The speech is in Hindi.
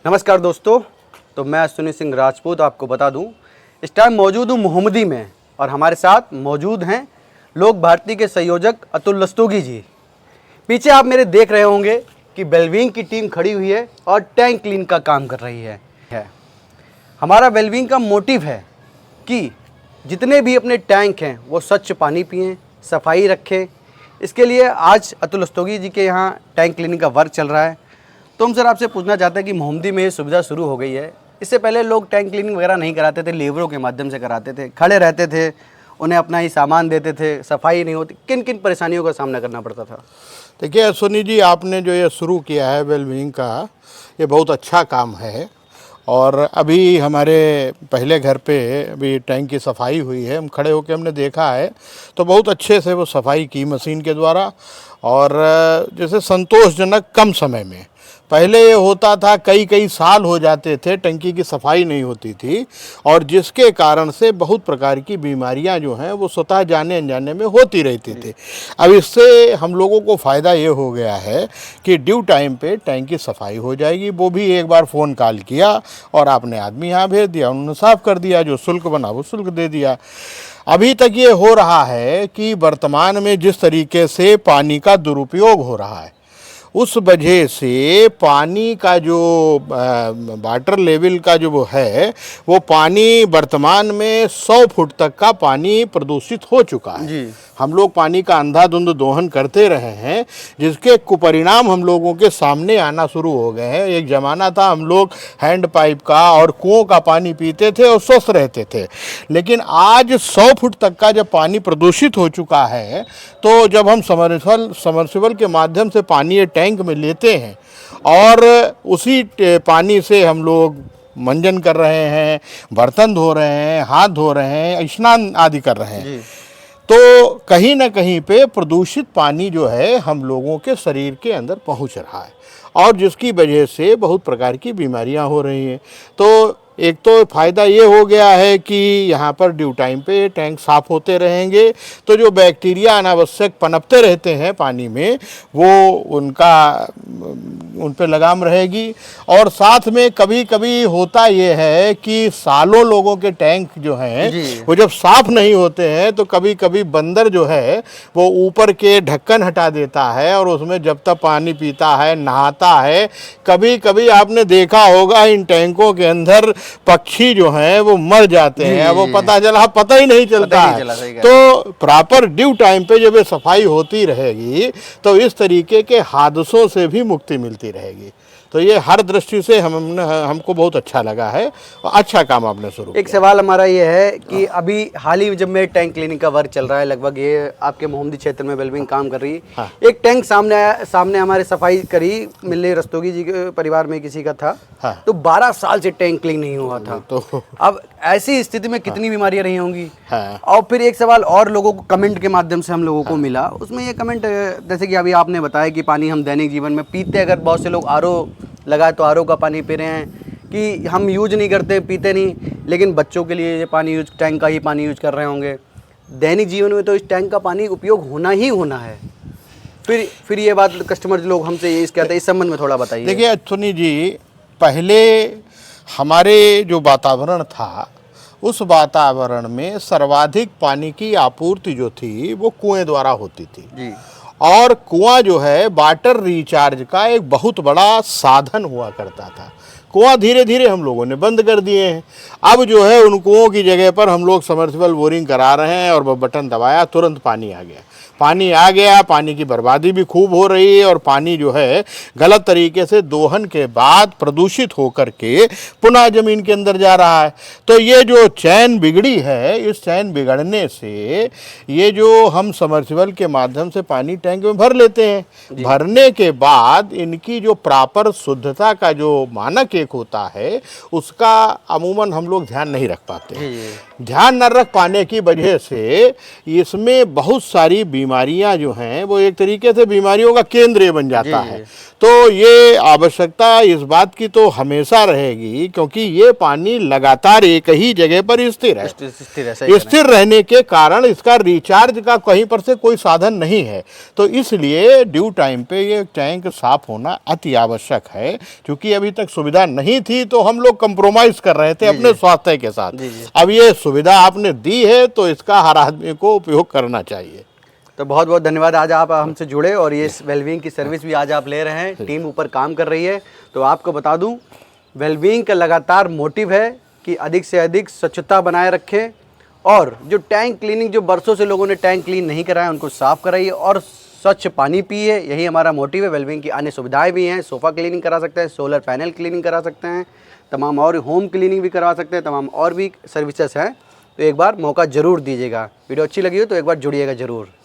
नमस्कार दोस्तों, तो मैं अश्विनी सिंह राजपूत आपको बता दूं, इस टाइम मौजूद हूँ मोहम्मदी में और हमारे साथ मौजूद हैं लोक भारती के संयोजक अतुल रस्तोगी जी। पीछे आप मेरे देख रहे होंगे कि वेलबींग की टीम खड़ी हुई है और टैंक क्लीन का काम कर रही है। हमारा वेलबींग का मोटिव है कि जितने भी अपने टैंक हैं वो स्वच्छ पानी पिएं, सफाई रखें। इसके लिए आज अतुल रस्तोगी जी के यहाँ टैंक क्लीनिंग का वर्क चल रहा है। तो हम सर आपसे पूछना चाहते हैं कि मोहम्मदी में ये सुविधा शुरू हो गई है। इससे पहले लोग टैंक क्लीनिंग वगैरह नहीं कराते थे, लेबरों के माध्यम से कराते थे, खड़े रहते थे, उन्हें अपना ही सामान देते थे, सफाई नहीं होती। किन किन परेशानियों का सामना करना पड़ता था? देखिए अश्विनी जी, आपने जो ये शुरू किया है वेलबींग का, ये बहुत अच्छा काम है। और अभी हमारे पहले घर पे अभी टैंक की सफाई हुई है, हम खड़े होकर हमने देखा है तो बहुत अच्छे से वो सफाई की मशीन के द्वारा, और जैसे संतोषजनक कम समय में। पहले ये होता था कई साल हो जाते थे, टंकी की सफाई नहीं होती थी, और जिसके कारण से बहुत प्रकार की बीमारियां जो हैं वो स्वतः जाने अनजाने में होती रहती थी। अब इससे हम लोगों को फ़ायदा ये हो गया है कि ड्यू टाइम पे टैंक की सफाई हो जाएगी। वो भी एक बार फ़ोन कॉल किया और आपने आदमी यहाँ भेज दिया, उन्होंने साफ़ कर दिया, जो शुल्क बना वो शुल्क दे दिया। अभी तक ये हो रहा है कि वर्तमान में जिस तरीके से पानी का दुरुपयोग हो रहा है, उस वजह से पानी का जो वाटर लेवल का जो वो है, वो पानी वर्तमान में 100 फुट तक का पानी प्रदूषित हो चुका है जी। हम लोग पानी का अंधाधुंध दोहन करते रहे हैं, जिसके कुपरिणाम हम लोगों के सामने आना शुरू हो गए हैं। एक ज़माना था हम लोग हैंड पाइप का और कुओं का पानी पीते थे और स्वस्थ रहते थे, लेकिन आज 100 फुट तक का जब पानी प्रदूषित हो चुका है, तो जब हम समरसिबल के माध्यम से पानी ये टैंक में लेते हैं और उसी पानी से हम लोग मंजन कर रहे हैं, बर्तन धो रहे हैं, हाथ धो रहे हैं, स्नान आदि कर रहे हैं, तो कहीं ना कहीं पे प्रदूषित पानी जो है हम लोगों के शरीर के अंदर पहुंच रहा है, और जिसकी वजह से बहुत प्रकार की बीमारियां हो रही हैं। तो एक तो फ़ायदा ये हो गया है कि यहाँ पर ड्यू टाइम पे टैंक साफ़ होते रहेंगे, तो जो बैक्टीरिया अनावश्यक पनपते रहते हैं पानी में, वो उन पे लगाम रहेगी। और साथ में कभी कभी होता ये है कि सालों लोगों के टैंक जो हैं वो जब साफ़ नहीं होते हैं, तो कभी कभी बंदर जो है वो ऊपर के ढक्कन हटा देता है और उसमें जब तक पानी पीता है, नहाता है। कभी कभी आपने देखा होगा इन टैंकों के अंदर पक्षी जो हैं वो मर जाते हैं, वो पता ही नहीं चलता है। तो प्रॉपर ड्यू टाइम पे जब ये सफाई होती रहेगी तो इस तरीके के हादसों से भी मुक्ति मिलती रहेगी। तो ये हर दृष्टि से हमको बहुत अच्छा लगा है, और अच्छा काम आपने शुरू किया। एक सवाल हमारा ये है कि अभी हाल ही जब मेरे टैंक क्लीनिंग का वर्क चल रहा है, लगभग ये आपके मोहम्मदी क्षेत्र में वेलबींग काम कर रही है। हाँ। एक टैंक सामने हमारे सफाई करी, मिले रस्तोगी जी के परिवार में किसी का था। हाँ। तो 12 साल से टैंक क्लीन नहीं हुआ था। तो अब ऐसी स्थिति में कितनी बीमारियां रही होंगी। हाँ। और फिर एक सवाल और लोगों को कमेंट के माध्यम से हम लोगों को मिला, उसमें ये कमेंट जैसे कि अभी आपने बताया कि पानी हम दैनिक जीवन में पीते, अगर बहुत से लोग आरओ लगाए तो आरओ का पानी पी रहे हैं, कि हम यूज नहीं करते, पीते नहीं, लेकिन बच्चों के लिए ये पानी टैंक का ही पानी यूज कर रहे होंगे। दैनिक जीवन में तो इस टैंक का पानी उपयोग होना ही होना है। फिर ये बात कस्टमर लोग हमसे ये कहते हैं, इस संबंध में थोड़ा बताइए। देखिए अश्विनी जी, पहले हमारे जो वातावरण था, उस वातावरण में सर्वाधिक पानी की आपूर्ति जो थी वो कुएं द्वारा होती थी जी। और कुआं जो है वाटर रिचार्ज का एक बहुत बड़ा साधन हुआ करता था। कुआं धीरे धीरे हम लोगों ने बंद कर दिए हैं। अब जो है उन कुओं की जगह पर हम लोग समर्सिबल बोरिंग करा रहे हैं, और वह बटन दबाया तुरंत पानी आ गया। पानी की बर्बादी भी खूब हो रही है, और पानी जो है गलत तरीके से दोहन के बाद प्रदूषित होकर के पुनः ज़मीन के अंदर जा रहा है। तो ये जो चैन बिगड़ी है, इस चैन बिगड़ने से ये जो हम समर्सिबल के माध्यम से पानी टैंक में भर लेते हैं, भरने के बाद इनकी जो प्रॉपर शुद्धता का जो मानक एक होता है, उसका अमूमन हम लोग ध्यान नहीं रख पाते। ध्यान न रख पाने की वजह से इसमें बहुत सारी बीमारियां जो हैं वो एक तरीके से बीमारियों का केंद्र ये बन जाता जी, है। तो ये आवश्यकता इस बात की तो हमेशा रहेगी, क्योंकि ये पानी लगातार एक ही जगह पर स्थिर है। स्थिर है, सही कह रहे स्थिर रहने के कारण इसका रिचार्ज का कहीं पर से कोई साधन नहीं है। तो इसलिए ड्यू टाइम पे ये टैंक साफ होना अति आवश्यक है। क्योंकि अभी तक सुविधा नहीं थी तो हम लोग कंप्रोमाइज कर रहे थे अपने स्वास्थ्य के साथ। जी, जी। अब ये सुविधा आपने दी है तो इसका हर आदमी को उपयोग करना चाहिए। तो बहुत बहुत धन्यवाद, आज आप हमसे जुड़े और ये वेलबींग की सर्विस भी आज आप ले रहे हैं। टीम ऊपर काम कर रही है। तो आपको बता दूं, वेलबींग का लगातार मोटिव है कि अधिक से अधिक स्वच्छता बनाए रखें और जो टैंक क्लीनिंग, जो बरसों से लोगों ने टैंक क्लीन नहीं कराया, उनको साफ़ कराइए और स्वच्छ पानी पिए। यही हमारा मोटिव है। वेलबींग की अन्य सुविधाएं भी हैं, सोफ़ा क्लीनिंग करा सकते हैं, सोलर पैनल क्लीनिंग करा सकते हैं, तमाम और होम क्लीनिंग भी करवा सकते हैं, तमाम और भी सर्विसेज हैं। तो एक बार मौका ज़रूर दीजिएगा। वीडियो अच्छी लगी हो तो एक बार जुड़िएगा ज़रूर।